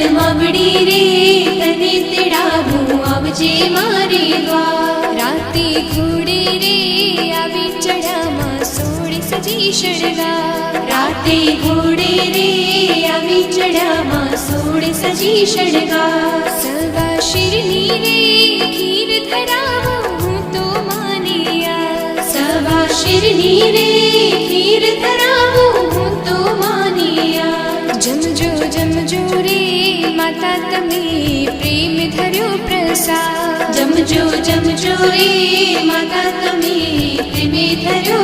મલ માવડી રે તને તેડાવું આવજે મારે દ્વાર રાતે ઘોડે રે આવી ચડામાં સોળ સજી શણગાર રાતે ઘોડે રે આવી ચડામાં સોળ સજી શણગાર સવા શિરની રે ખીર ધરાવું હું તો માનિયા સવા શિરની રે ખીર ધરાવું હું તો માનિયા જમજો જમજો રે માતા તમે પ્રેમ ધર્યો પ્રસાદ જમજો જમજો રે માતા તમે પ્રેમે ધર્યો